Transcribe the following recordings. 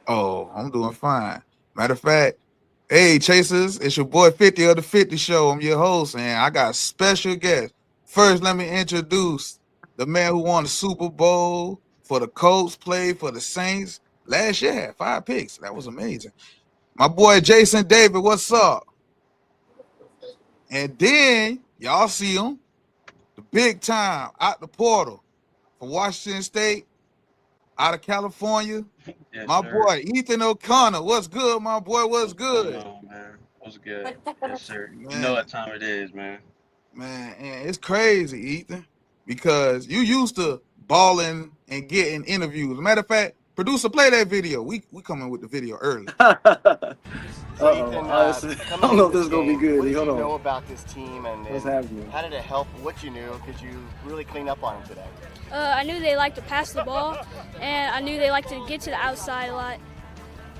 Oh, I'm doing fine. Matter of fact, hey Chasers, it's your boy 50 of the 50 Show. I'm your host, and I got special guests. First, let me introduce the man who won the Super Bowl for the Colts, played for the Saints last year, had 5 picks. That was amazing. My boy Jason David, what's up? And then y'all see him, the big time out the portal from Washington State, out of California. Yes, My sir. boy Ethan O'Connor, what's good, my boy? What's What's going good? on, man? What's good? Yes, sir. You know Man, what time it is, man. man, and it's crazy, Ethan, because you used to balling and getting interviews. Matter of fact, producer, play that video. We coming with the video early. So Ethan, I coming don't know into if this this is gonna be game, good. what did Hold you on. know about this team, What's and happening? how did it help what you knew? Because you really cleaned up on them today. I knew they liked to pass the ball, and I knew they liked to get to the outside a lot.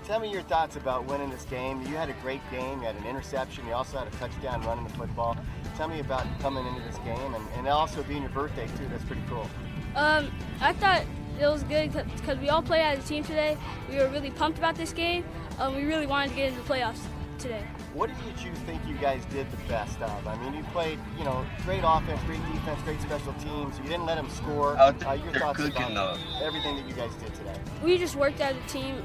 Tell me your thoughts about winning this game. You had a great game. You had an interception. You also had a touchdown running the football. Tell me about coming into this game, and also being your birthday too. That's pretty cool. I thought it was good because we all played as a team today. We were really pumped about this game. We really wanted to get into the playoffs today. What did you think you guys did the best of? I mean, you played, great offense, great defense, great special teams. You didn't let them score. Out Your there thoughts cooking about though. everything that you guys did today? We just worked as a team.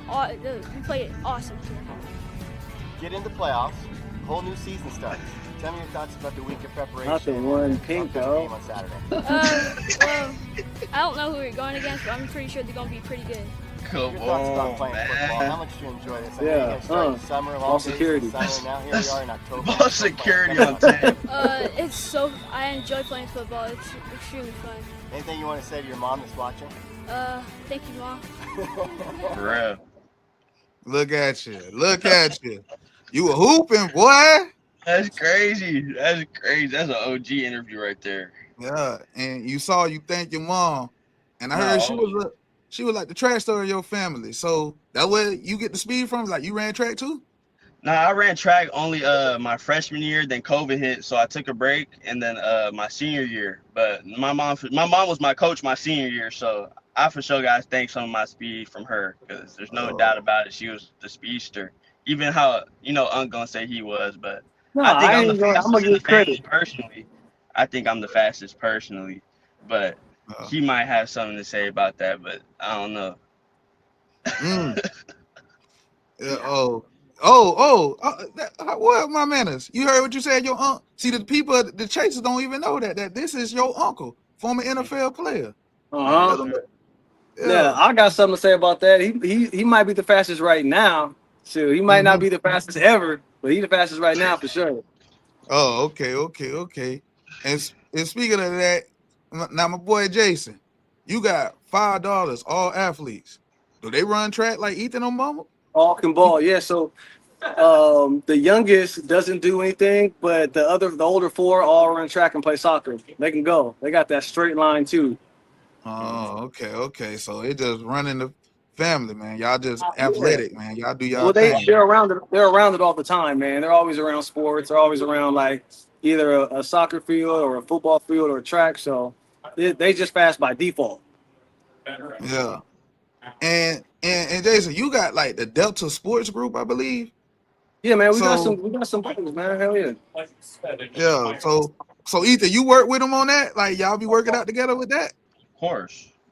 We played awesome today. Get into playoffs. Whole new season starts. Tell me your thoughts about the week of preparation. Not the one and pink, the though. game on Saturday. Well, I don't know who we're going against, but I'm pretty sure they're going to be pretty good. Come Your thoughts about on, playing football? How man. much do you enjoy this? I Yeah, know you guys started summer, long ball days in security. the summer. Now here we are in October. Ball security on tape. I enjoy playing football. It's extremely fun. Anything you want to say to your mom that's watching? Thank you, Mom. For real. Look at you. Look at you. You were hooping, boy. That's crazy. That's crazy. That's an OG interview right there. Yeah. And you thank your mom. And I heard No, she was like the trash story of your family. So that where you get the speed from? Like you ran track too? I ran track only my freshman year, then COVID hit, so I took a break, and then my senior year. But my mom was my coach my senior year, so I for sure got to thank some of my speed from her, because there's no doubt Oh. about it. She was the speedster. Even how Unc gonna say he was, but No, I think I I'm the ain't going. I'm gonna fastest in the give family credit. personally. I think I'm the fastest personally, but Uh, he might have something to say about that, but I don't know. mm. Yeah, what my manners? You heard what you said, your uncle. See, the people, the chasers don't even know that this is your uncle, former NFL player. Uh Let Yes, huh. them know. sir. Yeah, Yeah. I got something to say about that. He might be the fastest right now. So he might not Hmm. be the fastest ever, but he's the fastest right now for sure. Oh, okay. And speaking of that, now my boy Jason, you got $5, all athletes. Do they run track like Ethan or Mama? All can ball. Yeah. So the youngest doesn't do anything, but the older four all run track and play soccer. They can go. They got that straight line too. Oh, okay. So it just running the family, man. Y'all just Yeah. athletic, man. Y'all do y'all Well, thing. they're around it. They're around it all the time, man. They're always around sports. They're always around like either a soccer field or a football field or a track. So they just fast by default. Yeah. And Jason, you got like the Delta Sports Group, I believe. Yeah, man. So We got some players, man. Hell yeah. yeah, so Ethan, you work with them on that? Like y'all be working out together with that?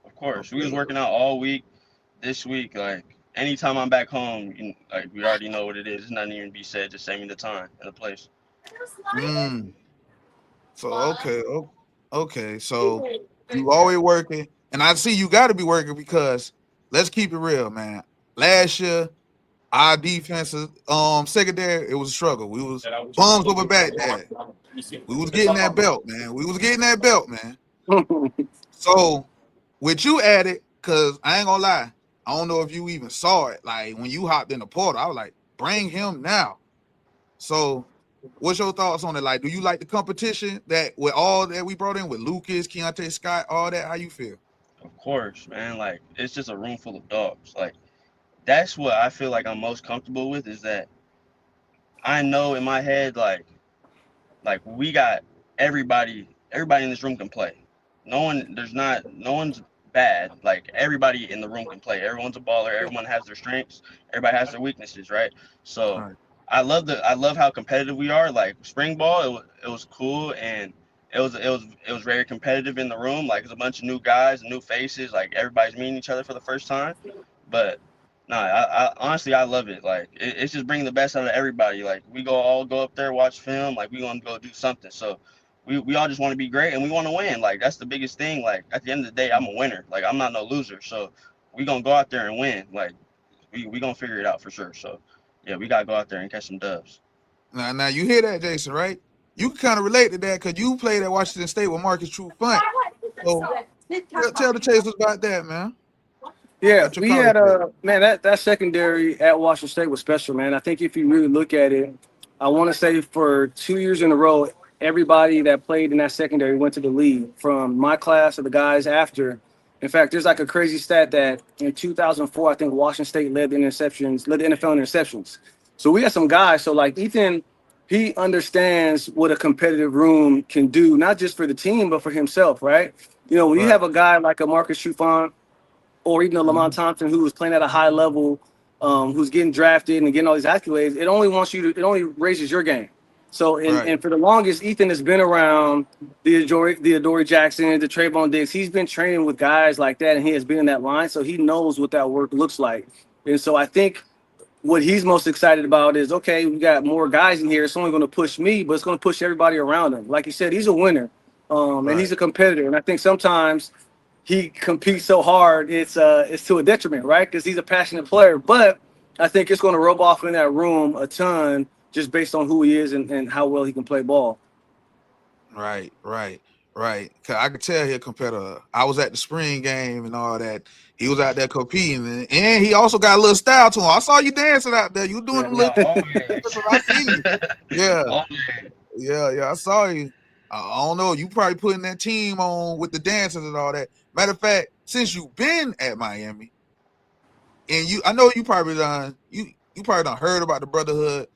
Of course. We was Okay. working out all week. This week, like anytime I'm back home, like we already know what it is. It's nothing even to be said. Just send me the time and the place. Mm. So okay. So you always working, and I see you got to be working because let's keep it real, man. Last year, our defensive secondary, it was a struggle. We was bums over Baghdad. We was getting that belt, man. We was getting that belt, man. So with you at it, cause I ain't gonna lie, I don't know if you even saw it. Like when you hopped in the portal, I was like, bring him now. So what's your thoughts on it? Like, do you like the competition that with all that we brought in with Lucas, Keontae Scott, all that? How you feel? Of course, man. Like it's just a room full of dogs. Like that's what I feel like I'm most comfortable with, is that I know in my head, like we got everybody in this room can play. No one's bad. Like everybody in the room can play. Everyone's a baller. Everyone has their strengths. Everybody has their weaknesses, right? So Right. I love how competitive we are. Like spring ball, it was cool, and it was very competitive in the room. Like it's a bunch of new guys, new faces. Like everybody's meeting each other for the first time. But no, I honestly I love it. Like it's just bringing the best out of everybody. Like we all go up there, watch film. Like we gonna go do something. So we all just want to be great and we want to win. Like that's the biggest thing. Like at the end of the day, I'm a winner. Like I'm not no loser. So we gonna go out there and win. Like we gonna figure it out for sure. So yeah, we gotta go out there and catch some dubs. Now you hear that, Jason, right? You can kind of relate to that because you played at Washington State with Marcus Trufant. So tell the Chasers about that, man. Yeah, About your we college had days. man, that secondary at Washington State was special, man. I think if you really look at it, I want to say for 2 years in a row, everybody that played in that secondary went to the league, from my class to the guys after. In fact, there's like a crazy stat that in 2004, I think Washington State led the NFL in interceptions. So we had some guys. So like Ethan, he understands what a competitive room can do, not just for the team, but for himself, right? You know, when you Right. have a guy like a Marcus Trufant or even a Lamont Thompson who was playing at a high level, who's getting drafted and getting all these accolades, it only raises your game. So, Right. and for the longest, Ethan has been around the Adoree Jackson, the Trayvon Diggs. He's been training with guys like that, and he has been in that line, so he knows what that work looks like. And so I think what he's most excited about is, okay, we got more guys in here. It's only going to push me, but it's going to push everybody around him. Like you said, he's a winner, and Right. he's a competitor. And I think sometimes he competes so hard, it's to a detriment, right? Because he's a passionate player. But I think it's going to rub off in that room a ton just based on who he is and how well he can play ball. Right. Cause I could tell he a competitor. I was at the spring game and all that. He was out there competing, and he also got a little style to him. I saw you dancing out there. You doing a little. I see you. Yeah. Yeah. I saw you. I don't know. You probably putting that team on with the dances and all that. Matter of fact, since you've been at Miami, and I know you probably done heard about the brotherhood,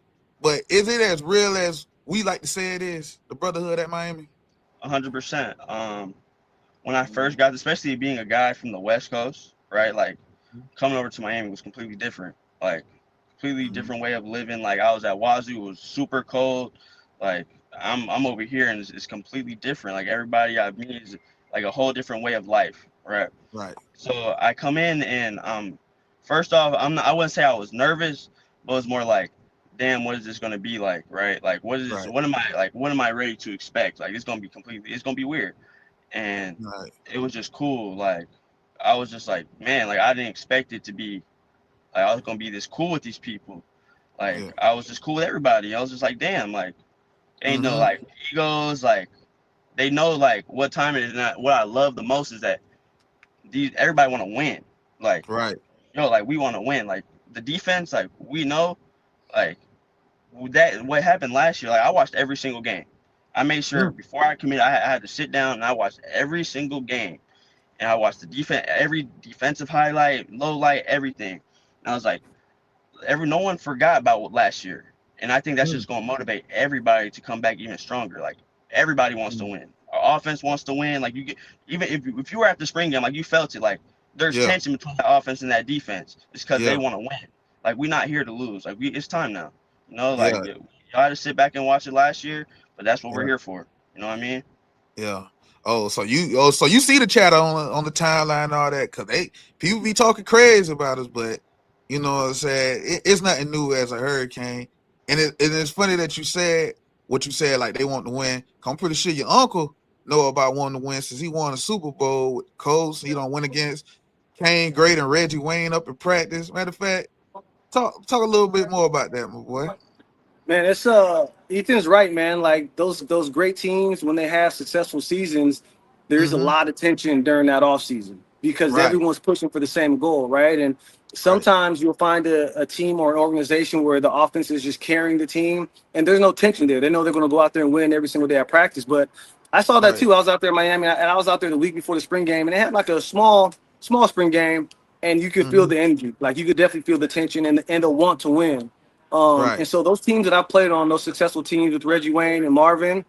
but is it as real as we like to say it is, the brotherhood at Miami? 100%. When I first got, especially being a guy from the West Coast, right? Like coming over to Miami was completely different. Like completely different way of living. Like I was at Wazoo, it was super cold. Like I'm over here and it's completely different. Like everybody I meet is like a whole different way of life, right? Right. So I come in and first off, I wouldn't say I was nervous, but it was more like, damn, what is this gonna be like, right? Like what is this? Right. What am I ready to expect? Like it's gonna be weird. And Right. it was just cool. Like I was just like, man, like I didn't expect it to be like I was gonna be this cool with these people. Like Yeah. I was just cool with everybody. I was just like, damn, like ain't no like egos, like they know like what time it is. And what I love the most is that everybody want to win. Like Right. like we want to win. Like the defense, like we know, like that what happened last year. Like I watched every single game. I made sure before I committed, I had to sit down and I watched every single game, and I watched the defense, every defensive highlight, low light, everything. And I was like, no one forgot about last year, and I think that's just going to motivate everybody to come back even stronger. Like everybody wants to win. Our offense wants to win. Like you get, even if you were at the spring game, like you felt it. Like there's tension between the offense and that defense. It's because they want to win. Like we're not here to lose. Like it's time now. You know, like y'all had to sit back and watch it last year, but that's what we're here for. You know what I mean? Yeah. So you see the chatter on the timeline and all that, because people be talking crazy about us, but you know what I'm saying, it's nothing new as a hurricane. And it's funny that you said what you said, like they want to win. I'm pretty sure your uncle know about wanting to win since he won a Super Bowl with the Colts. He don't win against Kane Great and Reggie Wayne up in practice. Matter of fact, talk a little bit more about that, my boy. Man, it's Ethan's right, man. Like those great teams, when they have successful seasons, there's a lot of tension during that off season because everyone's pushing for the same goal, right? And sometimes you'll find a team or an organization where the offense is just carrying the team, and there's no tension there. They know they're going to go out there and win every single day at practice. But I saw that too. I was out there in Miami, and I was out there the week before the spring game, and they had like a small spring game, and you could feel the energy. Like you could definitely feel the tension and the want to win. And so those teams that I played on, those successful teams with Reggie Wayne and Marvin,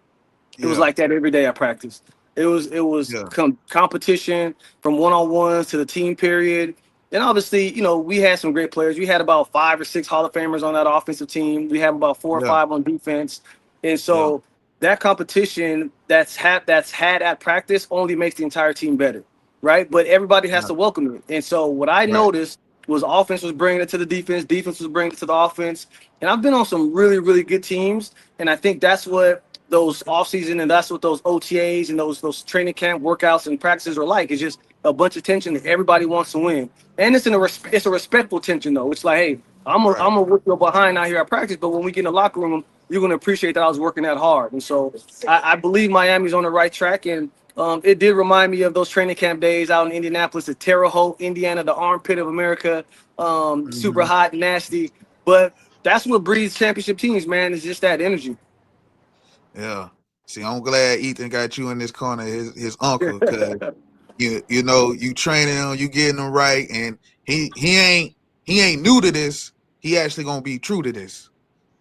it was like that every day I practiced. It was Yeah. competition from one-on-ones to the team period. And obviously, we had some great players. We had about 5 or 6 Hall of Famers on that offensive team. We have about 4 or 5 on defense. And Yeah. so that competition that's had at practice only makes the entire team better, right? But everybody has Right. to welcome it. And so what I Right. noticed was offense was bringing it to the defense was bringing it to the offense. And I've been on some really, really good teams. And I think that's what those offseason and that's what those OTAs and those training camp workouts and practices are like. It's just a bunch of tension that everybody wants to win. And it's a respectful tension though. It's like, hey, Right. I'm gonna work your behind out here at practice, but when we get in the locker room, you're gonna appreciate that I was working that hard. And so I believe Miami's on the right track. And it did remind me of those training camp days out in Indianapolis, at Terre Haute, Indiana, the armpit of America, super Mhm. hot, and nasty. But that's what breeds championship teams, man. Is just that energy. Yeah. See, I'm glad Ethan got you in this corner, his uncle, because you training him, you getting him right, and he ain't new to this. He actually gonna be true to this.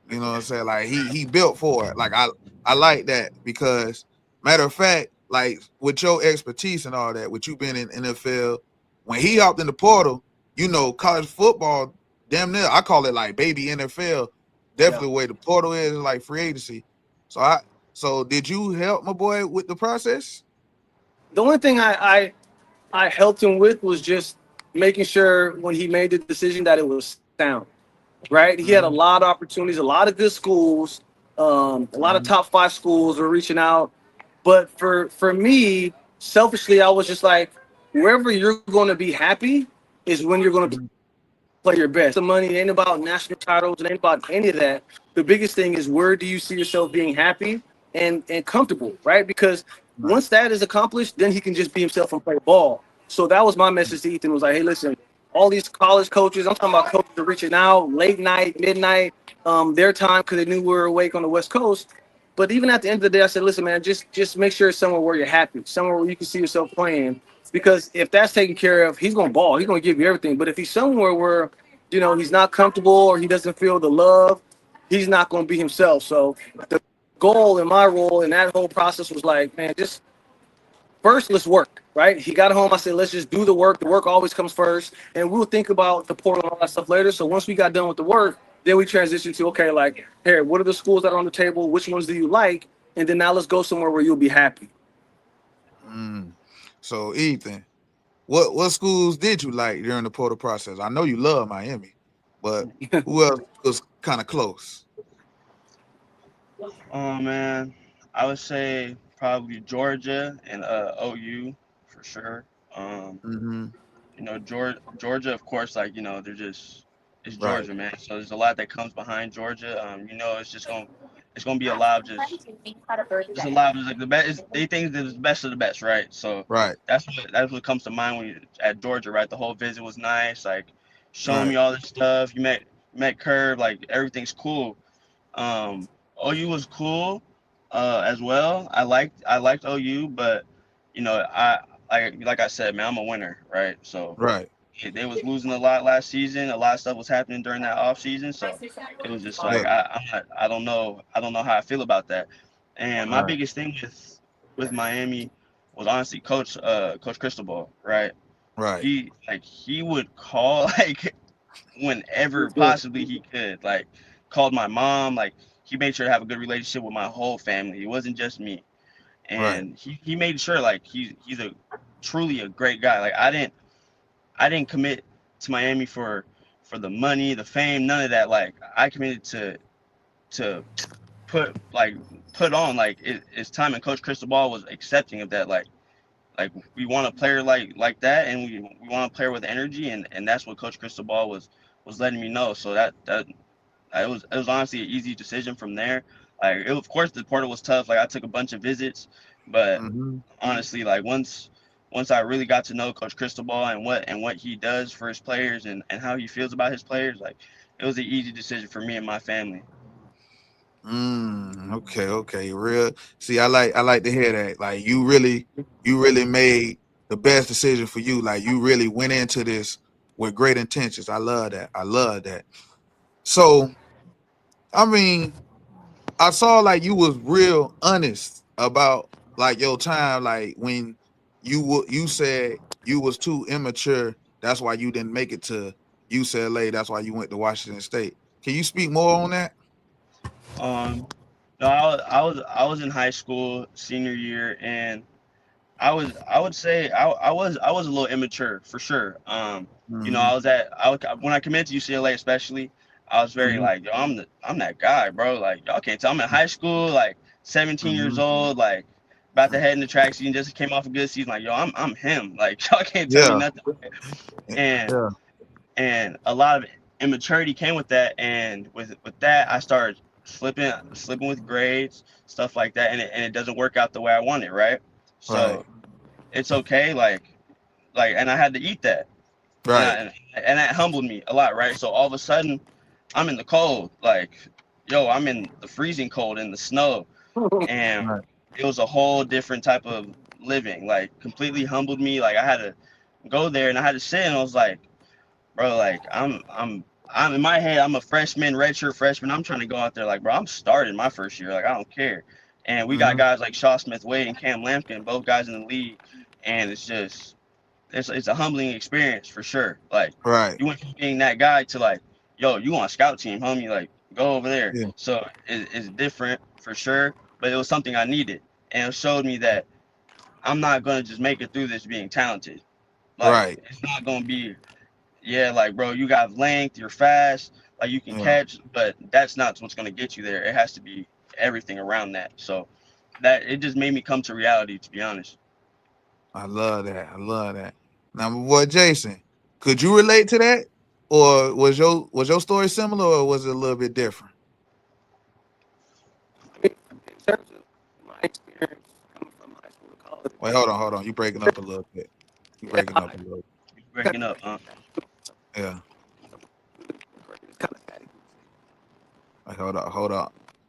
You know what I'm saying? Like he built for it. Like I like that because matter of fact, like with your expertise and all that, with you being in NFL, when he hopped in the portal, college football, damn near, I call it like baby NFL. Definitely the way the portal is like free agency. So did you help my boy with the process? The only thing I helped him with was just making sure when he made the decision that it was sound, right? He had a Mm-hmm. lot of opportunities, a lot of good schools, a lot of Mm-hmm. top 5 schools were reaching out. But for me, selfishly, I was just like, wherever you're going to be happy is when you're going to play your best. The money it ain't about national titles. It ain't about any of that. The biggest thing is where do you see yourself being happy and comfortable, right? Because Right. once that is accomplished, then he can just be himself and play ball. So that was my message to Ethan. Was like, hey, listen, all these college coaches, I'm talking about coaches are reaching out late night, midnight, their time because they knew we were awake on the West Coast. But even at the end of the day, I said, listen, man, just make sure it's somewhere where you're happy, somewhere where you can see yourself playing. Because if that's taken care of, he's gonna ball. He's gonna give you everything. But if he's somewhere where, he's not comfortable or he doesn't feel the love, he's not gonna be himself. So the goal and my role in that whole process was like, man, just first let's work. Right? He got home. I said, let's just do the work. The work always comes first, and we'll think about the portal and all that stuff later. So once we got done with the work, then we transition to okay, like, here, what are the schools that are on the table? Which ones do you like? And then now let's go somewhere where you'll be happy. Mm. So Ethan, what schools did you like during the portal process? I know you love Miami, but who else was kind of close? Oh man, I would say probably Georgia and OU for sure. Um, Mm-hmm. Georgia, of course, like they're just it's Right. Georgia, man. So there's a lot that comes behind Georgia. It's gonna be a lot of just a lot of just like the best. They think they're the best of the best, right? So Right. that's what comes to mind when you at Georgia, right? The whole visit was nice, like showing Right. me all this stuff. You met Curve, like everything's cool. Um, OU was cool, as well. I liked OU, but I like I said, man, I'm a winner, right? So Right. they was losing a lot last season. A lot of stuff was happening during that off season, so it was just like Yeah. I don't know how I feel about that. And my Right. biggest thing with Miami was honestly Coach Cristobal, right? Right. He would call like whenever He's good. possibly he could. Like called my mom. Like he made sure to have a good relationship with my whole family. It wasn't just me. Right. And he made sure like he's a truly a great guy. Like I didn't commit to Miami for the money, the fame, none of that. Like I committed to put like put on like it's time, and Coach Cristobal was accepting of that. Like we want a player like that, and we want a player with energy, and that's what Coach Cristobal was letting me know. So that it was honestly an easy decision from there. Like of course the portal was tough. Like I took a bunch of visits, but Mm-hmm. honestly, like once I really got to know Coach Cristobal and what he does for his players and how he feels about his players, like it was an easy decision for me and my family. Okay, okay. Real. See, I like to hear that. Like you really made the best decision for you. Like you really went into this with great intentions. I love that. I love that. So, I mean, I saw like you was real honest about like your time, like when you said you was too immature, that's why you didn't make it to UCLA, that's why you went to Washington State. Can you speak more on that? No, I was in high school senior year, and I would say I was a little immature for sure. Mm-hmm. When I committed to UCLA especially, I was very Mm-hmm. like, yo, I'm that guy, bro. Like y'all can't tell I'm in high school, like 17 years Mm-hmm. old, like about to head in the track season, just came off a good season. Like yo, I'm him. Like y'all can't tell me Yeah. nothing. And Yeah. and a lot of immaturity came with that, and with that I started slipping with grades, stuff like that, and it doesn't work out the way I want it, right? Right. So it's okay, like and I had to eat that, and Right. and that humbled me a lot, right? So all of a sudden I'm in the cold, like yo, I'm in the freezing cold in the snow, and Right. it was a whole different type of living, like completely humbled me. Like I had to go there and I had to sit, and I was like, bro, like I'm in my head, I'm a freshman, redshirt freshman. I'm trying to go out there like, bro, I'm starting my first year. Like I don't care. And we got Mm-hmm. guys like Shaw Smith Wade and Cam Lampkin, both guys in the league. And it's a humbling experience for sure. Like Right. you went from being that guy to like, yo, you on a scout team, homie, like go over there. Yeah. So it's different for sure, but it was something I needed. And it showed me that I'm not gonna just make it through this being talented. Like Right. it's not gonna be, yeah, like bro, you got length, you're fast, like you can Yeah. catch, but that's not what's gonna get you there. It has to be everything around that. So that it just made me come to reality, to be honest. I love that. I love that. Now, my boy Jason, could you relate to that, or was your story similar, or was it a little bit different? In terms of my experience coming from high school to college, Wait, hold on. You breaking up a little bit. You yeah, breaking up a little. You breaking up, huh? Yeah. it's kind of static. Like,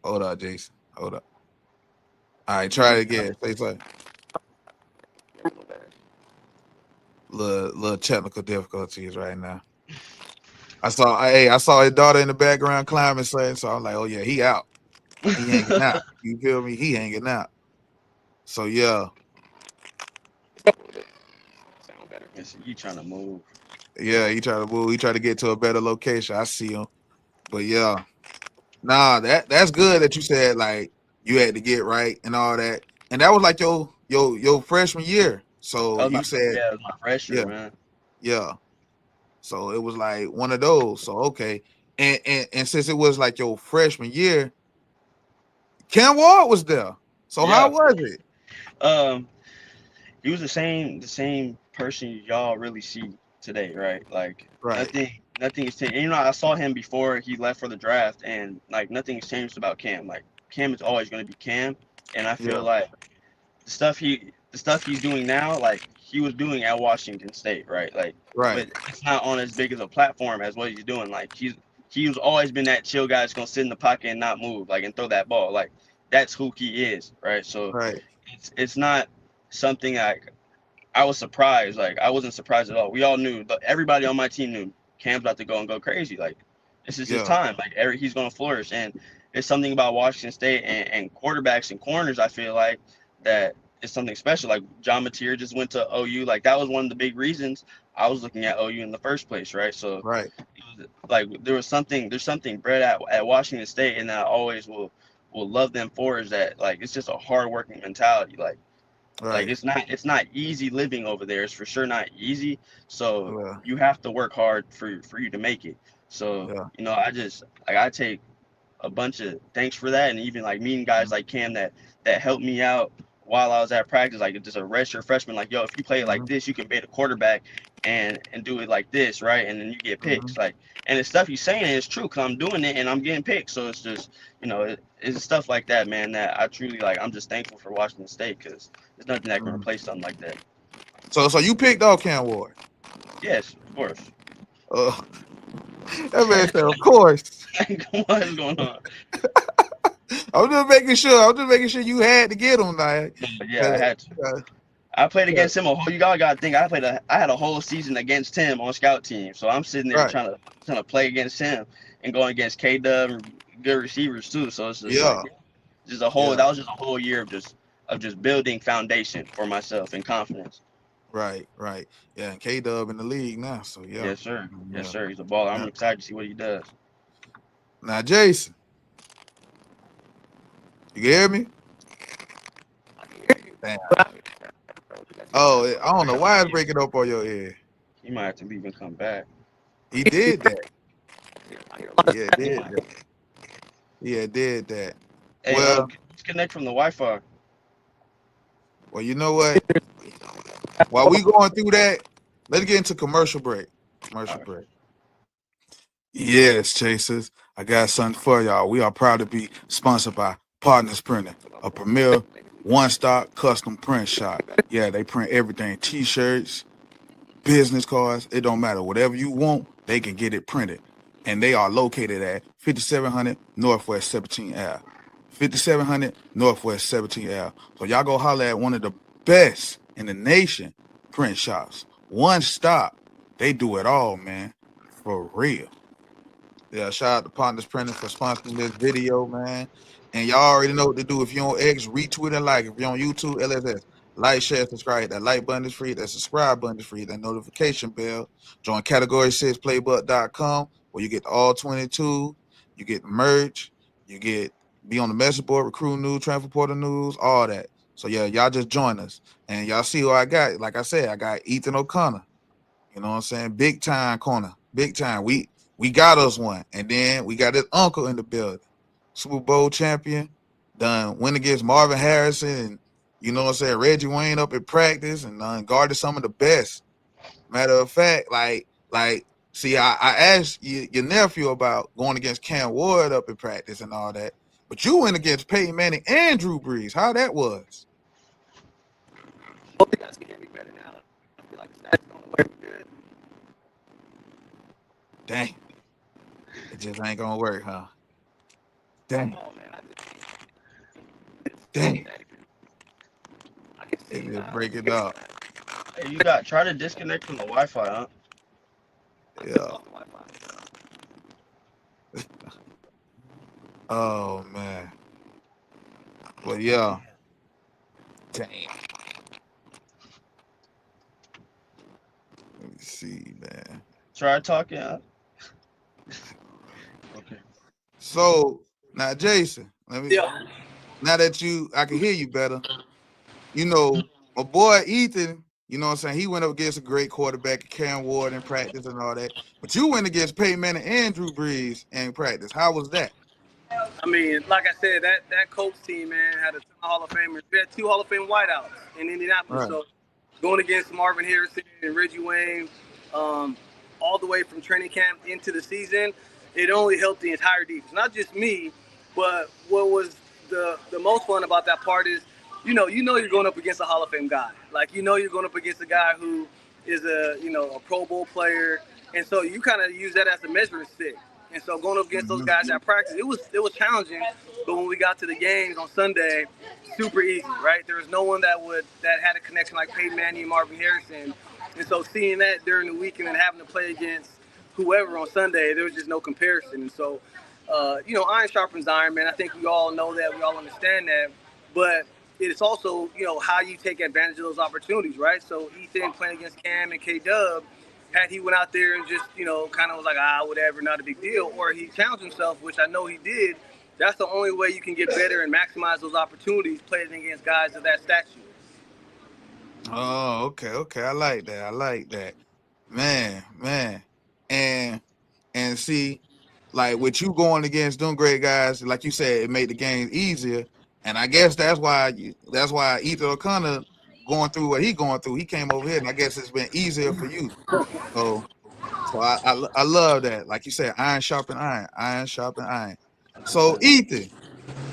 hold on, Jason. Hold up. All right, try it again. Say something. Little technical difficulties right now. I saw his daughter in the background climbing something, so I'm like, oh yeah, he out. He hanging out. You feel me? He hanging out. So yeah, Sound better. You trying to move? yeah, he try to move. He try to get to a better location. I see him. But yeah, nah, that's good that you said like you had to get right and all that. And that was like your freshman year. So you said, That was my freshman, yeah, man. yeah. So it was like one of those. So okay. And since it was like your freshman year, Cam Ward was there. So how Yeah. was it? Um, he was the same person y'all really see today, right? Like Right. nothing has changed. And, you know, I saw him before he left for the draft, and like nothing's changed about Cam. Like Cam is always going to be Cam, and I feel Yeah. like the stuff he's doing now, like he was doing at Washington State, right? Like, Right. but it's not on as big of a platform as what he's doing. Like he's always been that chill guy that's gonna sit in the pocket and not move, like and throw that ball. Like that's who he is, right? So Right. it's not something I was surprised. Like I wasn't surprised at all. We all knew, but everybody on my team knew Cam's about to go and go crazy. Like this is his Yeah. time. Like he's gonna flourish. And it's something about Washington State and quarterbacks and corners. I feel like that is something special. Like John Mateer just went to OU. Like that was one of the big reasons I was looking at OU in the first place, right? So Right. it was, like there's something bred at Washington State, and that I always will love them for is that like it's just a hard working mentality. Like Right. it's not easy living over there. It's for sure not easy. So Yeah. you have to work hard for you to make it. So Yeah. you know, I take a bunch of thanks for that, and even like meeting guys like Cam that helped me out while I was at practice. Like just a redshirt freshman, like yo, if you play it like Mhm. this, you can be the quarterback and do it like this, right? And then you get picks. Mhm. Like, and the stuff he's saying is true because I'm doing it and I'm getting picked. So it's just it's stuff like that, man. That I truly like. I'm just thankful for Washington State because there's nothing that can Mhm. replace something like that. So you picked off Cam Ward. Yes, of course. That man said, of course. What is going on? I'm just making sure you had to get him, like. Yeah, I had to. I played against him a whole. You all got to think. I had a whole season against him on scout team. So I'm sitting there Right. trying to play against him and going against K Dub and good receivers too. So it's just Yeah. like just a whole. Yeah. That was just a whole year of just of just building foundation for myself and confidence. Right. Yeah, and K-Dub in the league now, so yeah. Yes, sir. Yeah. Yes, sir. He's a baller. I'm Yeah. excited to see what he does. Now, Jason, you hear me? Damn. Oh, I don't know why it's breaking up on your ear. He might have to leave and come back. He did that. Yeah, did that. Hey, Well, disconnect from the Wi-Fi. well, you know what? While we going through that, let's get into commercial break. Yes, Chasers, I got something for y'all. We are proud to be sponsored by Partners Printing, a premier one-stop custom print shop. Yeah, they print everything, T-shirts, business cards, it don't matter. Whatever you want, they can get it printed. And they are located at 5700 Northwest 17th Ave. 5700 Northwest 17th Ave. So y'all go holler at one of the best in the nation print shops. One stop. They do it all, man. For real. Yeah, shout out to Partners Printing for sponsoring this video, man. And y'all already know what to do. If you're on X, retweet and like. If you're on YouTube, LSS. Like, share, subscribe. That like button is free. That subscribe button is free. That notification bell. Join category6playbook.com where you get all 22. You get merch. You get be on the message board, recruit news, transfer portal news, all that. So yeah, y'all just join us. And y'all see who I got. Like I said, I got Ethan O'Connor. You know what I'm saying? Big time corner. Big time. We got us one. And then we got his uncle in the building. Super Bowl champion. Done went against Marvin Harrison and you know what I'm saying, Reggie Wayne up at practice and guarded some of the best. Matter of fact, see, I asked your nephew about going against Cam Ward up at practice and all that, but you went against Peyton Manning and Drew Brees. How that was? Hope you guys can hear me better now. I feel like that's going to work good. Dang. It just ain't going to work, huh? Dang. Oh, man, Dang. It just break it up. Hey, you try to disconnect from the Wi-Fi, huh? Yeah. Oh man. Well, yeah. Damn. Let me see, man. Try talking. Okay. So now, Jason, let me. Yeah. Now that I can hear you better. You know, my boy Ethan, you know what I'm saying? He went up against a great quarterback, Cam Ward, in practice and all that. But you went against Peyton Manning and Drew Brees in practice. How was that? I mean, like I said, that Colts team, man, had a ton of Hall of Famers. We had 2 Hall of Fame wideouts in Indianapolis. Right. So going against Marvin Harrison and Reggie Wayne, all the way from training camp into the season, it only helped the entire defense. Not just me, but what was the most fun about that part is, you know you're going up against a Hall of Fame guy. Like, you're going up against a guy who is a Pro Bowl player. And so you kind of use that as a measuring stick. And so going up against those guys at practice, it was challenging. But when we got to the games on Sunday, super easy, right? There was no one that had a connection like Peyton Manning and Marvin Harrison. And so seeing that during the week and then having to play against whoever on Sunday, there was just no comparison. And so, iron sharpens iron, man. I think we all know that. We all understand that. But it's also, how you take advantage of those opportunities, right? So Ethan playing against Cam and K-Dub, had he went out there and just, kind of was like, whatever, not a big deal, or he challenged himself, which I know he did, that's the only way you can get better and maximize those opportunities playing against guys of that stature. Oh, okay. I like that. Man. And see, like with you going against them great guys, like you said, it made the game easier. And I guess that's why Ethan O'Connor going through what he going through. He came over here, and I guess it's been easier for you. So I love that. Like you said, iron sharpen iron. So Ethan,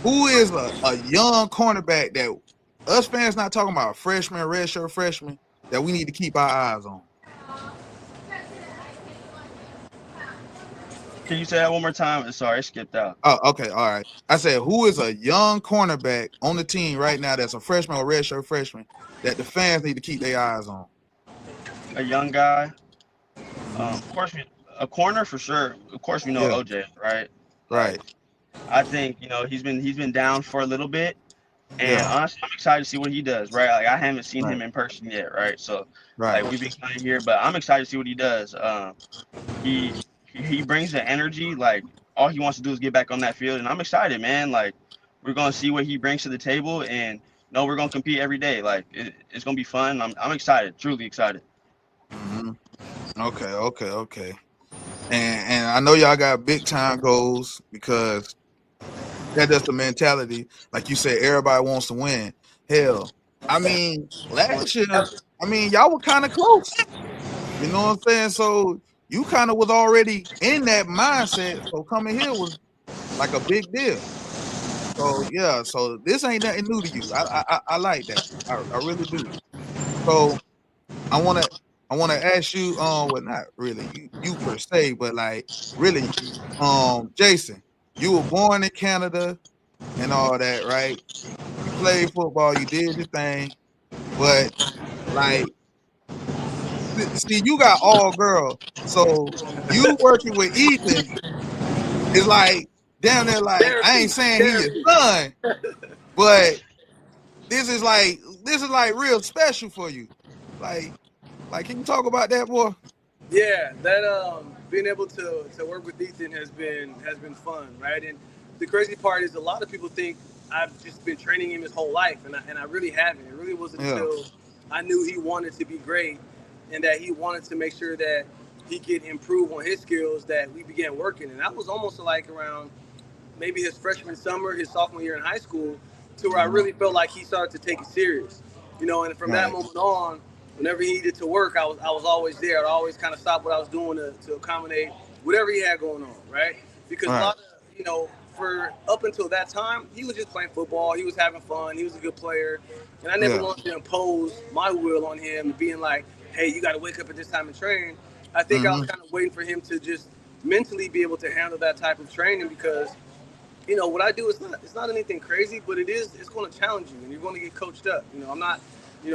who is a young cornerback that us fans not talking about, a freshman, redshirt freshman, that we need to keep our eyes on? Can you say that one more time? Sorry, I skipped out. Oh, okay, all right. I said, who is a young cornerback on the team right now that's a freshman or redshirt freshman that the fans need to keep their eyes on? A young guy. Of course, a corner for sure. Of course, we know OJ, right? Right. I think he's been down for a little bit, And honestly, I'm excited to see what he does, right? Like I haven't seen him in person yet, right? So like we've been kind of here, but I'm excited to see what he does. He he brings the energy. Like all he wants to do is get back on that field, and I'm excited, man. Like we're gonna see what he brings to the table, and we're gonna compete every day. Like it's gonna be fun. I'm excited, truly excited. Okay. And I know y'all got big time goals because that's just the mentality. Like you said, everybody wants to win. Hell, I mean, last year, y'all were kind of close. You know what I'm saying? So you kind of was already in that mindset. So coming here was like a big deal. So yeah, so this ain't nothing new to you. I like that. I really do. So I wanna ask you, well, not really you per se, but like really, Jason, you were born in Canada and all that, right? You played football, you did your thing, but like, see, you got all girl, so you working with Ethan is like damn near like I ain't saying he your son, but this is like real special for you. Like, can you talk about that, boy? Yeah, that being able to work with Ethan has been fun, right? And the crazy part is a lot of people think I've just been training him his whole life, and I really haven't. It really wasn't until I knew he wanted to be great, and that he wanted to make sure that he could improve on his skills that we began working. And that was almost like around maybe his freshman summer, his sophomore year in high school, to where I really felt like he started to take it serious. And from that moment on, whenever he needed to work, I was always there. I'd always kind of stop what I was doing to accommodate whatever he had going on, right? Because a lot of, for up until that time, he was just playing football. He was having fun. He was a good player. And I never wanted to impose my will on him, being like, hey, you got to wake up at this time and train. I think I was kind of waiting for him to just mentally be able to handle that type of training because what I do is not anything crazy, but it's going to challenge you and you're going to get coached up. I'm not,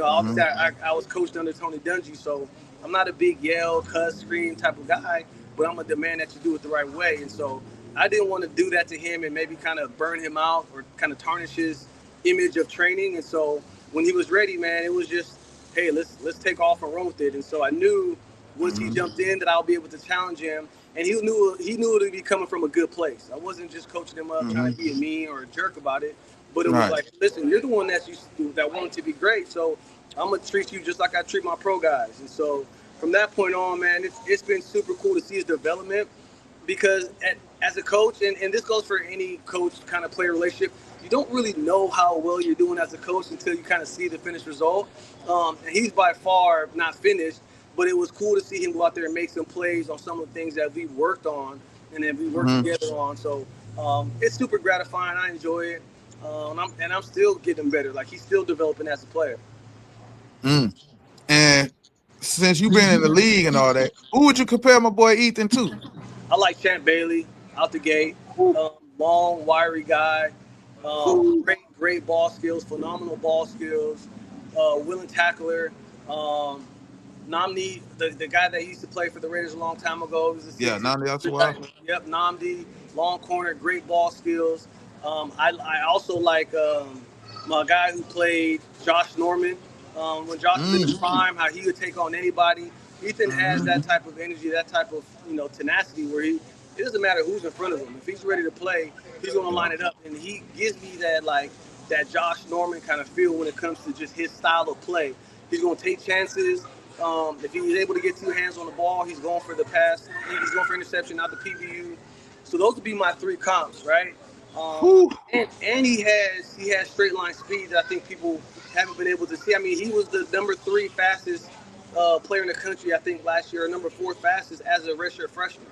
obviously I was coached under Tony Dungy, so I'm not a big yell, cuss, scream type of guy, but I'm a demand that you do it the right way. And so I didn't want to do that to him and maybe kind of burn him out or kind of tarnish his image of training. And so when he was ready, man, it was just, hey, let's take off and run with it. And so I knew once he jumped in that I'll be able to challenge him. And he knew it would be coming from a good place. I wasn't just coaching him up, trying to be mean or a jerk about it. But it was like, listen, you're the one that wanted to be great, so I'm gonna treat you just like I treat my pro guys. And so from that point on, man, it's been super cool to see his development because as a coach, and this goes for any coach kind of player relationship, you don't really know how well you're doing as a coach until you kind of see the finished result. And he's by far not finished. But it was cool to see him go out there and make some plays on some of the things that we worked on and that we worked together on. So it's super gratifying. I enjoy it. And I'm still getting better. Like, he's still developing as a player. And since you've been in the league and all that, who would you compare my boy Ethan to? I like Champ Bailey out the gate. Long, wiry guy. Great ball skills, phenomenal ball skills. Willing tackler. Namdi, the guy that used to play for the Raiders a long time ago. Namdi Asawala. Yep, Namdi, long corner, great ball skills. I also like my guy who played Josh Norman. When Josh was in his prime, how he would take on anybody. Ethan has that type of energy, that type of tenacity where it doesn't matter who's in front of him. If he's ready to play, he's going to line it up. And he gives me that Josh Norman kind of feel when it comes to just his style of play. He's going to take chances. If he's able to get two hands on the ball, he's going for the pass. He's going for interception, not the PBU. So those would be my three comps, right? And he has straight line speed that I think people haven't been able to see. I mean, he was the number 3 fastest player in the country, I think, last year, or number 4 fastest as a redshirt freshman.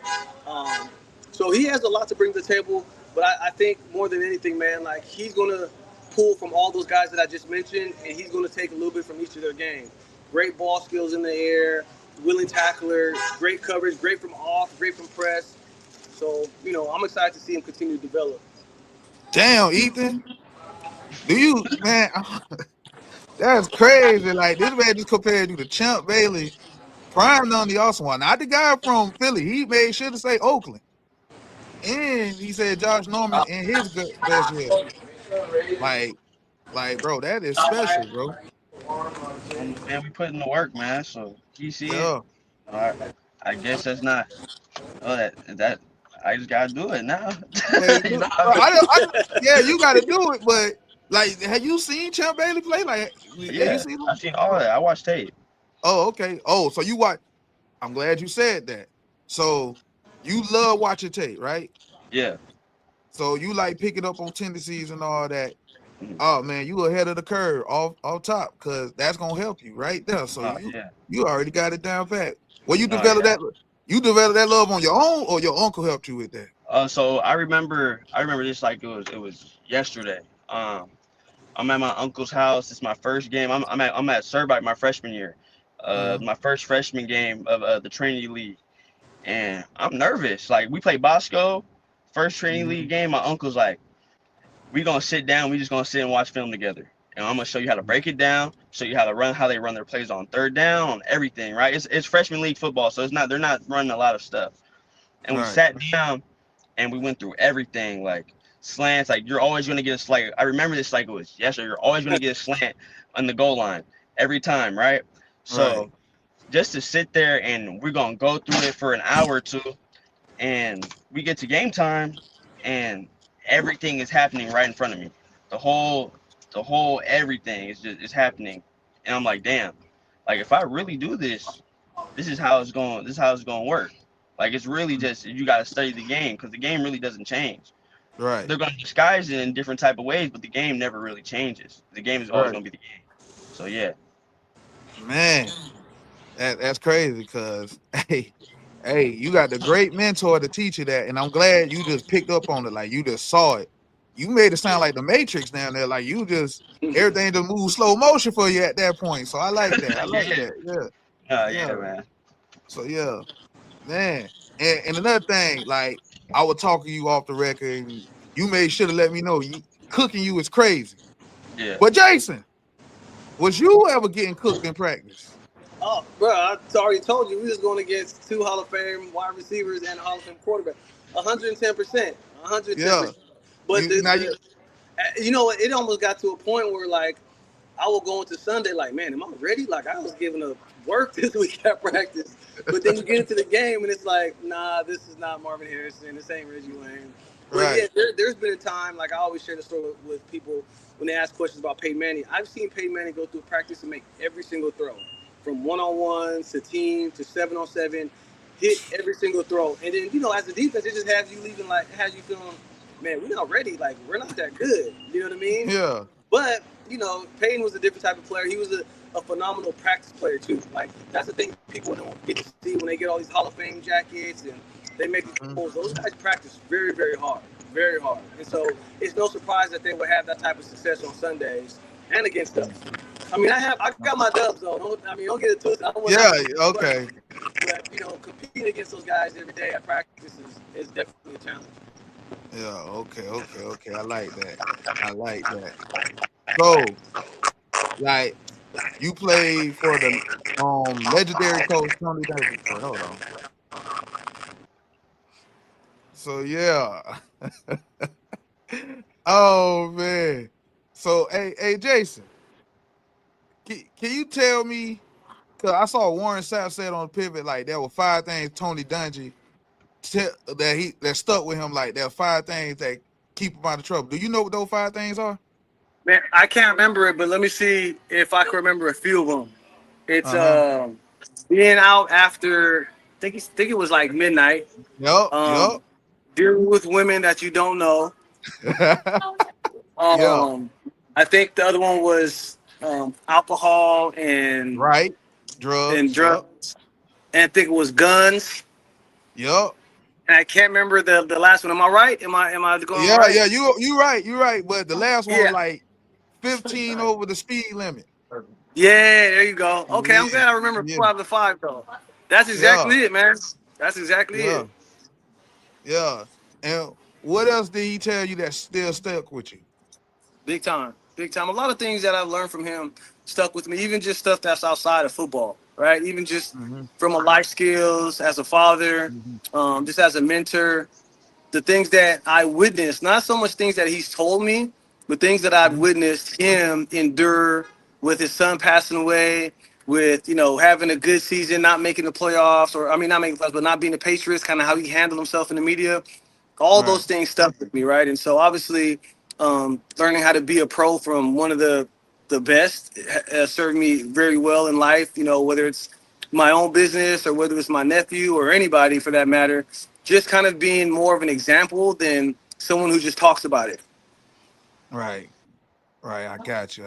So he has a lot to bring to the table. But I think more than anything, man, like, he's going to pull from all those guys that I just mentioned, and he's going to take a little bit from each of their games. Great ball skills in the air, willing tackler, great coverage, great from off, great from press. So, I'm excited to see him continue to develop. Damn, Ethan. Man, that's crazy. Like, this man just compared you to Champ Bailey, prime on the awesome one. Not the guy from Philly. He made sure to say Oakland. And he said Josh Norman in his best year. Like, Like, bro, that is special, bro. Man, we put in the work, man. So you see it. Yeah. I guess that's not. Oh, that I just gotta do it now. Well, You know, bro, yeah, you got to do it. But like, have you seen Champ Bailey play? Like, have you yeah, seen him? I've seen all that. I watched tape. Oh, okay. Oh, so you watch. I'm glad you said that. So you love watching tape, right? Yeah. So you like picking up on tendencies and all that. Mhm. Oh man, you ahead of the curve off top, because that's gonna help you right there. So Oh yeah. you already got it down pat. Well, you Oh developed yeah. that. You developed that love on your own, or your uncle helped you with that? So I remember this like it was yesterday. I'm at my uncle's house. It's my first game. I'm at Survite my freshman year. My first freshman game of the Trinity League, and I'm nervous. Like we play Bosco, first Trinity League game. My uncle's like, we gonna sit down. We just gonna sit and watch film together, and I'm gonna show you how to break it down. Show you how they run their plays on third down, on everything. Right? It's freshman league football, so they're not running a lot of stuff. And we sat down and we went through everything, like slants. Like you're always gonna get a slant. I remember this like it was yesterday. You're always gonna get a slant on the goal line every time, right? So just to sit there and we're gonna go through it for an hour or two, and we get to game time, and everything is happening right in front of me. The whole everything is happening, and I'm like, damn. Like if I really do this, this is how it's going. This is how it's going to work. Like it's really just you got to study the game, because the game really doesn't change. Right. They're going to disguise it in different type of ways, but the game never really changes. The game is always going to be the game. So yeah. Man, that's crazy, because hey, you got the great mentor to teach you that, and I'm glad you just picked up on it. Like you just saw it. You made it sound like the Matrix down there. Like you just everything just moved slow motion for you at that point. So I like that. I like that. Yeah. Yeah, man. So yeah, man. And another thing, like I was talking to you off the record, and you made sure to let me know cooking you is crazy. Yeah. But Jason, was you ever getting cooked in practice? Oh, bro, I already told you we was going against 2 Hall of Fame wide receivers and a Hall of Fame quarterback. 110%. 110%. Yeah. But you know what? It almost got to a point where, like, I would go into Sunday like, man, am I ready? Like, I was giving up work this week at practice. But then you get into the game, and it's like, nah, this is not Marvin Harrison. This ain't Reggie Wayne. But yeah, there's been a time, like I always share the story with people when they ask questions about Peyton Manning. I've seen Peyton Manning go through practice and make every single throw. From one-on-ones to team to 7-on-7, hit every single throw. And then, you know, as a defense, it just has you feeling, man, we're not ready. Like, we're not that good. You know what I mean? Yeah. But, you know, Peyton was a different type of player. He was a phenomenal practice player, too. Like, that's the thing people don't get to see when they get all these Hall of Fame jackets and they make these goals. Those guys practice very, very hard. Very hard. And so it's no surprise that they would have that type of success on Sundays and against us. I mean, I got my dubs though. Don't get it twisted. Okay. But you know, competing against those guys every day at practice is definitely a challenge. Yeah. Okay. I like that. So, like, you played for the legendary coach Tony Davis. Hold on. So yeah. Oh man. So hey Jason. Can you tell me, because I saw Warren Sapp said on the pivot, like there were 5 things Tony Dungy that stuck with him, like there are 5 things that keep him out of trouble. Do you know what those 5 things are? Man, I can't remember it, but let me see if I can remember a few of them. It's being out after I think it was like midnight. Yep. Dealing with women that you don't know. I think the other one was alcohol and drugs. Yep. And I think it was guns. Yep. And I can't remember the last one. Am I right? Am I going right? Yeah, you're right. But the last one was like 15 over the speed limit. Yeah, there you go. Okay, I'm glad I remember 4 out of the 5 though. That's exactly it, man. That's exactly it. Yeah. And what else did he tell you that still stuck with you? Big time. A lot of things that I've learned from him stuck with me, even just stuff that's outside of football, right? Even just from a life skills, as a father, just as a mentor, the things that I witnessed, not so much things that he's told me, the things that I've witnessed him endure with his son passing away, with having a good season, not making the playoffs, or I mean not making the playoffs, but not being the Patriots, kind of how he handled himself in the media. All Right. those things stuck with me, right? And so obviously, learning how to be a pro from one of the best has served me very well in life. Whether it's my own business or whether it's my nephew or anybody for that matter, just kind of being more of an example than someone who just talks about it. Right. Right. I got you.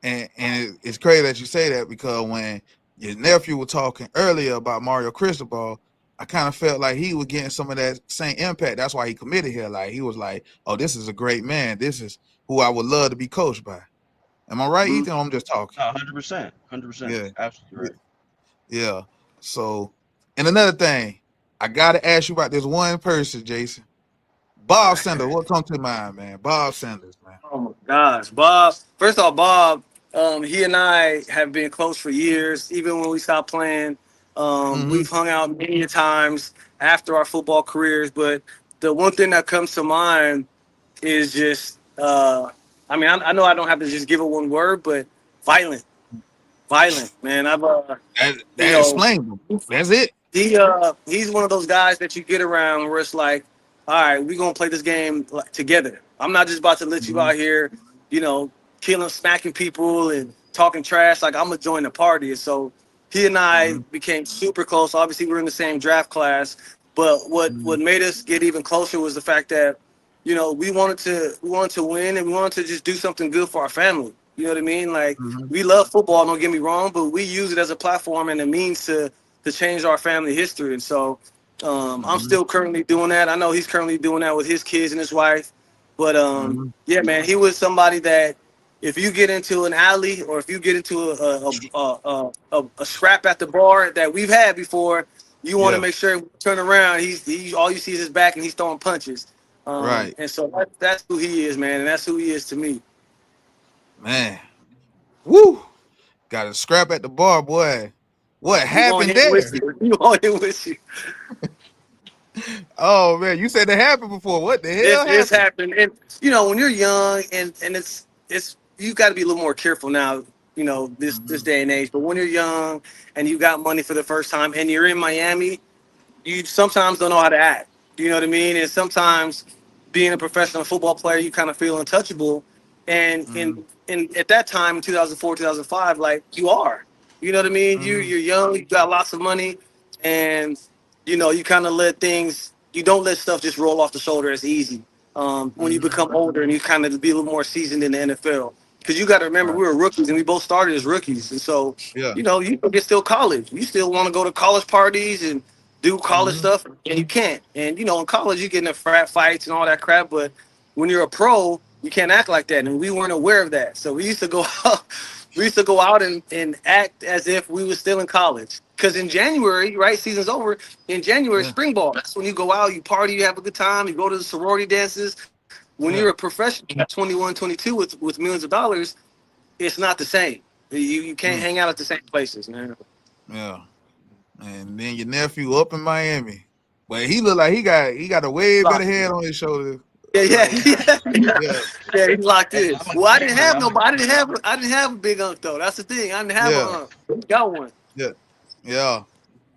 And it's crazy that you say that, because when your nephew was talking earlier about Mario Cristobal, I kind of felt like he was getting some of that same impact. That's why he committed here. Like, he was like, oh, this is a great man. This is who I would love to be coached by. Am I right, Ethan? Or I'm just talking. 100%. 100%. Yeah. Absolutely right. Yeah. So, and another thing, I got to ask you about this one person, Jason. Bob Sanders. What comes to mind, man? Bob Sanders, man. Oh my gosh, Bob. First off, Bob, he and I have been close for years. Even when we stopped playing, we've hung out many times after our football careers. But the one thing that comes to mind is just, I mean, I know I don't have to just give it one word, but violent, man. I've, That explains him. That's it. He's one of those guys that you get around where it's like, all right, we're gonna play this game together. I'm not just about to let you out here, killing, smacking people and talking trash. Like, I'm gonna join the party. And so he and I became super close. Obviously, we're in the same draft class, but what made us get even closer was the fact that, we wanted to win, and we wanted to just do something good for our family. You know what I mean? Like, we love football, don't get me wrong, but we use it as a platform and a means to change our family history. And so I'm still currently doing that. I know he's currently doing that with his kids and his wife. But yeah, man, he was somebody that if you get into an alley or if you get into a scrap at the bar that we've had before, you want to make sure you turn around. He all you see is his back and he's throwing punches. Right. And so that's who he is, man, and that's who he is to me. Man, woo! Got a scrap at the bar, boy. What happened there? You on him with you. Oh man, you said that happened before. What the hell? It's happened, and when you're young, and it's you got to be a little more careful now. This day and age. But when you're young and you got money for the first time, and you're in Miami, you sometimes don't know how to act. You know what I mean? And sometimes being a professional football player, you kind of feel untouchable. And in at that time, in 2004, 2005, like you are. You know what I mean? You're young, you got lots of money, and you kind of let things. You don't let stuff just roll off the shoulder as easy. When you become older and you kind of be a little more seasoned in the NFL, because you got to remember we were rookies and we both started as rookies, and so it's still college. You still want to go to college parties and do college stuff, and you can't. And in college you get into frat fights and all that crap, but when you're a pro, you can't act like that, and we weren't aware of that. So we used to go out. We used to go out and act as if we were still in college. Because in January, right, season's over. In January, spring ball. That's when you go out, you party, you have a good time, you go to the sorority dances. When you're a professional at 21, 22 with millions of dollars, it's not the same. You can't hang out at the same places, man. Yeah. And then your nephew up in Miami. But he looked like he got a way better head on his shoulder. Yeah, he's locked in. Well, I didn't have nobody. I didn't have a big unk though. That's the thing. I didn't have a unk. Got one. Yeah.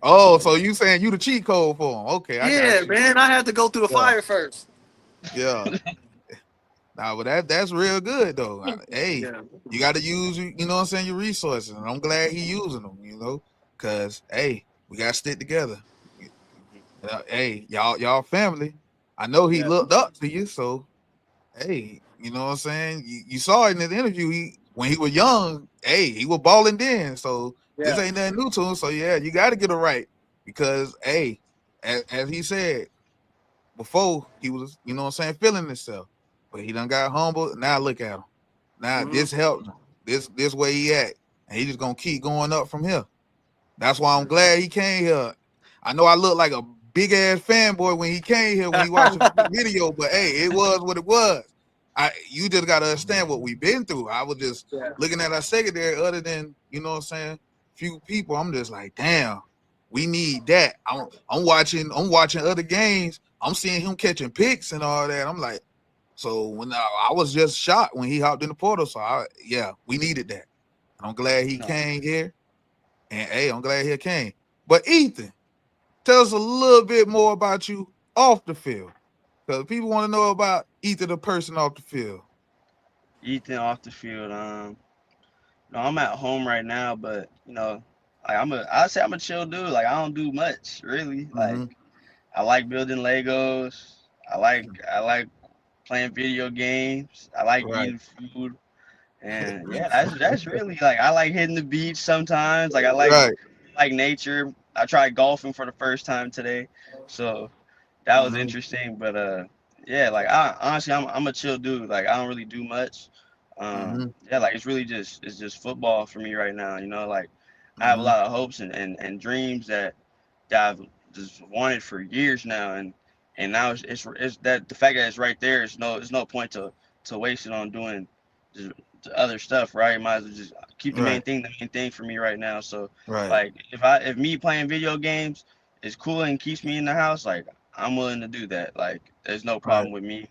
Oh, so you saying you the cheat code for him? Okay. Man. I had to go through the fire first. Yeah. Nah, but that's real good though. Hey, you got to use your resources, and I'm glad he using them. Because hey, we got to stick together. Hey, y'all family. I know he looked up to you, so hey, you know what I'm saying? You saw it in the interview. When he was young, hey, he was balling then. So this ain't nothing new to him. So yeah, you got to get it right, because hey, as he said before, he was feeling himself, but he done got humble. Now look at him. Now this helped him. This way he at, and he just gonna keep going up from here. That's why I'm glad he came here. I know I look like a big ass fanboy when he came here, when he watched the video, but hey, it was what it was. You just gotta understand what we've been through. I was just looking at our secondary, other than few people. I'm just like, damn, we need that. I'm watching other games. I'm seeing him catching picks and all that. I'm like, So when I was just shocked when he hopped in the portal. So we needed that. And I'm glad he came here. And hey, I'm glad he came. But Ethan, tell us a little bit more about you off the field. Because people want to know about Ethan, the person off the field. Ethan off the field. I'm at home right now, but like I'd say I'm a chill dude. Like I don't do much really. Like I like building Legos. I like playing video games. I like eating food. And that's really like I like hitting the beach sometimes. Like I like nature. I tried golfing for the first time today, so that was interesting. But like honestly I'm a chill dude. Like I don't really do much. Like it's just football for me right now. Like I have a lot of hopes and dreams that I've just wanted for years now, and now it's that the fact that it's right there. There's no point to waste it on doing just other stuff, right? Might as well just keep the main thing for me right now. So like if me playing video games is cool and keeps me in the house, like I'm willing to do that. Like there's no problem with me.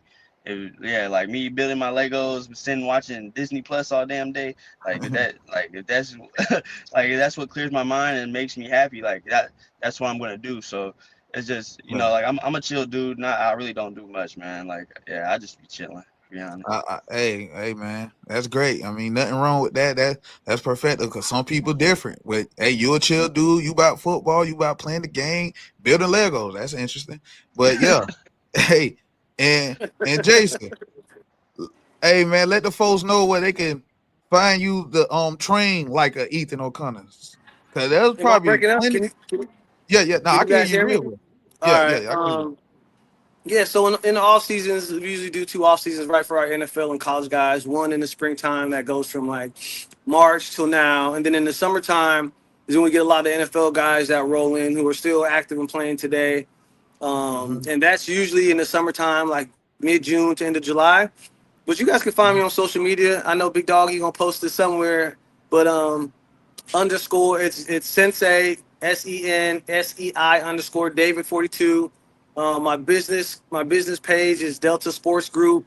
Like me building my Legos, sitting watching Disney Plus all damn day, if that's like that's what clears my mind and makes me happy, like that's what I'm gonna do. So it's just like I'm a chill dude. I really don't do much, man. Like I just be chilling. Hey man, that's great. I mean, nothing wrong with that. That's perfect because some people different. But hey, you a chill dude. You about football. You about playing the game, building Legos. That's interesting. But hey, and Jason, hey man, let the folks know where they can find you the train like a Ethan O'Connor. Because that's probably break it up. No, I can hear you real well. So in the off seasons, we usually do 2 off seasons, right, for our NFL and college guys. One in the springtime that goes from like March till now, and then in the summertime is when we get a lot of NFL guys that roll in who are still active and playing today. And that's usually in the summertime, like mid-June to end of July. But you guys can find me on social media. I know Big Dog, you're gonna post it somewhere, but underscore it's Sensei SENSEI David 42. My business page is Delta Sports Group.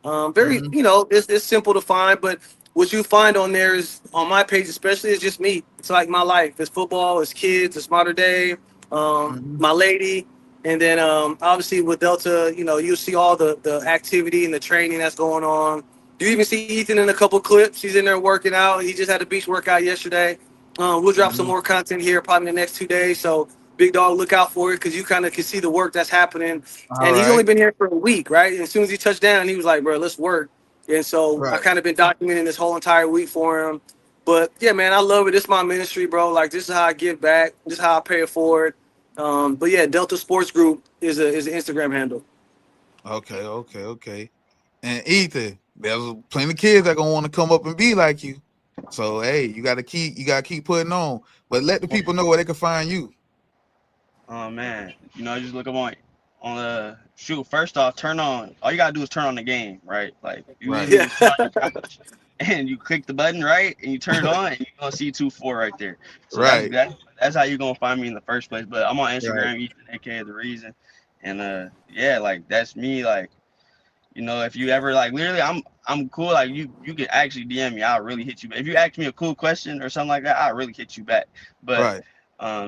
It's simple to find, but what you find on there is on my page especially is just me. It's like my life. It's football, it's kids, it's modern day, my lady, and then obviously with Delta, you'll see all the activity and the training that's going on. You even see Ethan in a couple clips. He's in there working out. He just had a beach workout yesterday. We'll drop some more content here probably in the next 2 days. So Big Dog, look out for it because you kind of can see the work that's happening. He's only been here for a week, right? And as soon as he touched down, he was like, bro, let's work. And so I kind of been documenting this whole entire week for him. But yeah, man, I love it. This is my ministry, bro. Like this is how I give back. This is how I pay it forward. But yeah, Delta Sports Group is an Instagram handle. Okay. And Ethan, there's plenty of kids that gonna want to come up and be like you. So hey, you gotta keep putting on. But let the people know where they can find you. Oh man, just look up on the shoot. First off, all you gotta do is turn on the game, right? Like you on your couch and you click the button, right, and you turn it on, and you're gonna see 2-4 right there. So that's how you're gonna find me in the first place. But I'm on Instagram, Ethan, aka The Reason, and like that's me. Like if you ever like literally, I'm cool. Like you can actually DM me. I'll really hit you. If you ask me a cool question or something like that, I'll really hit you back. But like I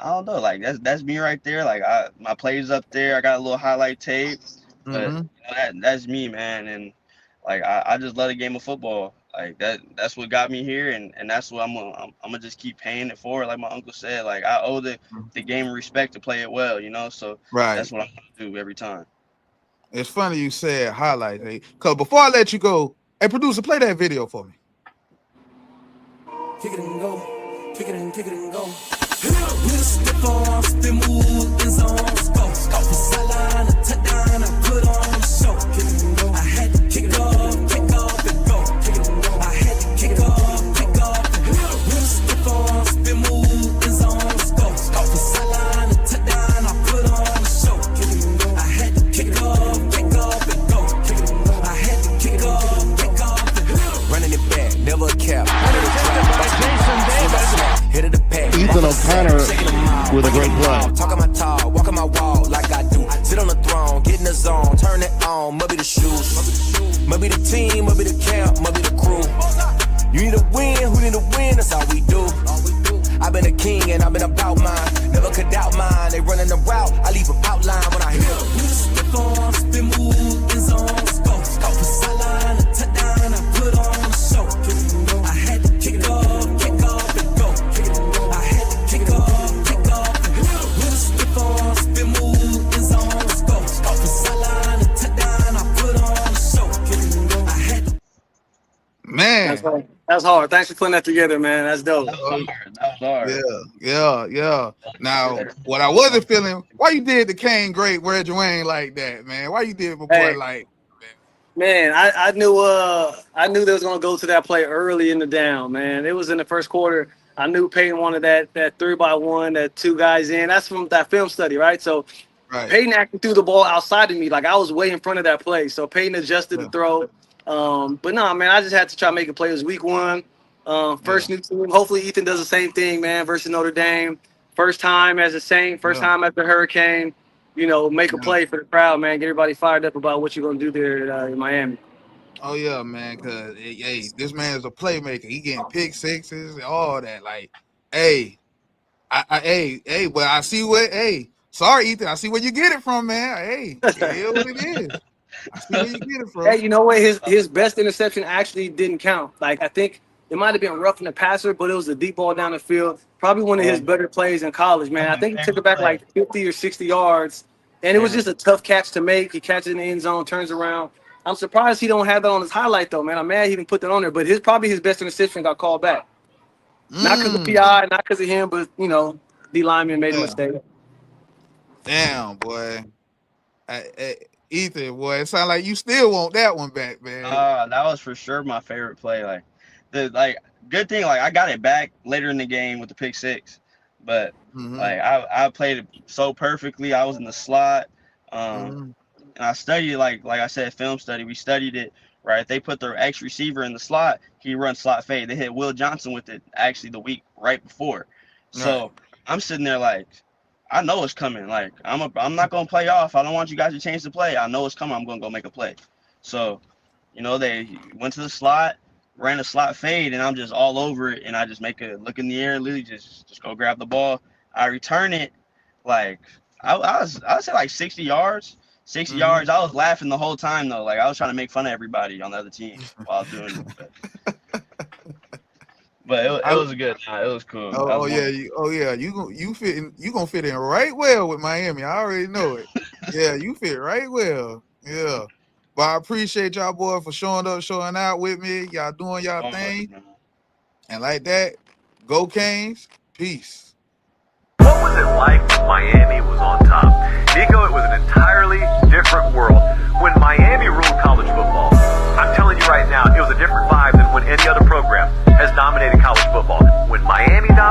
don't know, like that's me right there. Like my plays up there. I got a little highlight tape, but that's me, man. And like I just love the game of football. Like that's what got me here, and that's what I'm gonna just keep paying it forward. Like my uncle said, like I owe the game respect to play it well, So that's what I'm gonna do every time. It's funny you said highlight, hey, because before I let you go, hey producer, play that video for me. Kick it and go. Kick it and go. We'll step on, spin, move, in zone, go. From sideline to touchdown, I put on the show. Kick it and go. I had to kick off and go. Kick it and go. I had to kick off and go. We'll step on, spin, move, in zone, go. From sideline to touchdown, I put on the show. Kick it and go. I had to kick off and go. Kick it and go. I had to kick off and go. Running it back, never cap. Ethan O'Connor with a great play. Talking my talk, walking my wall like I do. Sit on the throne, getting the zone, turn it on, maybe the shoes. Maybe the team, maybe the camp, maybe the crew. You need a win, who need a win, that's all we do. I've been a king and I've been about mine. Never could doubt mine, they running the route, I leave them outline when I hear them. We just step on, spin move, in zone, go for sideline, a touchdown, I put on the show. I had to kick off and go. I had to kick off and go. We just step on, spin move, in zone, go for sideline, a touchdown, I put on the show. I had to. Man. That's hard. Thanks for putting that together, man. That's dope. That was hard. Yeah. Now, what I wasn't feeling, why you did the Kane great Reggie Wayne like that, man? Why you did my boy like that? Man, I knew they was gonna go to that play early in the down, man. It was in the first quarter. I knew Peyton wanted that 3-by-1, that 2 guys in. That's from that film study, right? So Peyton actually threw the ball outside of me. Like I was way in front of that play. So Peyton adjusted the throw. But no, man, I just had to try to make a play. It was week 1, first new team. Hopefully Ethan does the same thing, man, versus Notre Dame. First time as a Saint, first time as the Hurricane. You know, make a play for the crowd, man. Get everybody fired up about what you're going to do there in Miami. Oh, yeah, man, because, hey, this man is a playmaker. He getting pick sixes and all that. Like, hey, but I see what, sorry, Ethan, I see where you get it from, man. Hey, it is what it is. I see where you get it from. Hey, you know what? His best interception actually didn't count. Like, I think it might have been roughing the passer, but it was a deep ball down the field. Probably one of his better plays in college, man. I think he took it back like 50 or 60 yards, and it was just a tough catch to make. He catches it in the end zone, turns around. I'm surprised he don't have that on his highlight, though, man. I'm mad he didn't put that on there, but probably his best interception got called back. Not because of PI, not because of him, but, you know, D lineman made a mistake. Damn, boy. Ethan, boy, it sounds like you still want that one back, man. That was for sure my favorite play. Good thing, I got it back later in the game with the pick 6, but I played it so perfectly. I was in the slot, and I studied like I said, film study. We studied it, right? They put their X receiver in the slot. He runs slot fade. They hit Will Johnson with it actually the week right before. So I'm sitting there like, I know it's coming. Like I'm not gonna play off. I don't want you guys to change the play. I know it's coming. I'm gonna go make a play. So, you know, they went to the slot, ran a slot fade, and I'm just all over it. And I just make a look in the air, literally just go grab the ball. I return it, like I was at like 60 yards. 60 yards. I was laughing the whole time though. Like I was trying to make fun of everybody on the other team while I was doing it. But it was a good time. It was cool. You gonna fit in right well with Miami. I already know it. Yeah, you fit right well. Yeah. But I appreciate y'all boy for showing up, showing out with me. Y'all doing y'all thing. And like that, go Canes. Peace. What was it like when Miami was on top? Nico, it was an entirely different world. When Miami ruled college football, I'm telling you right now, it was a different vibe than when any other program.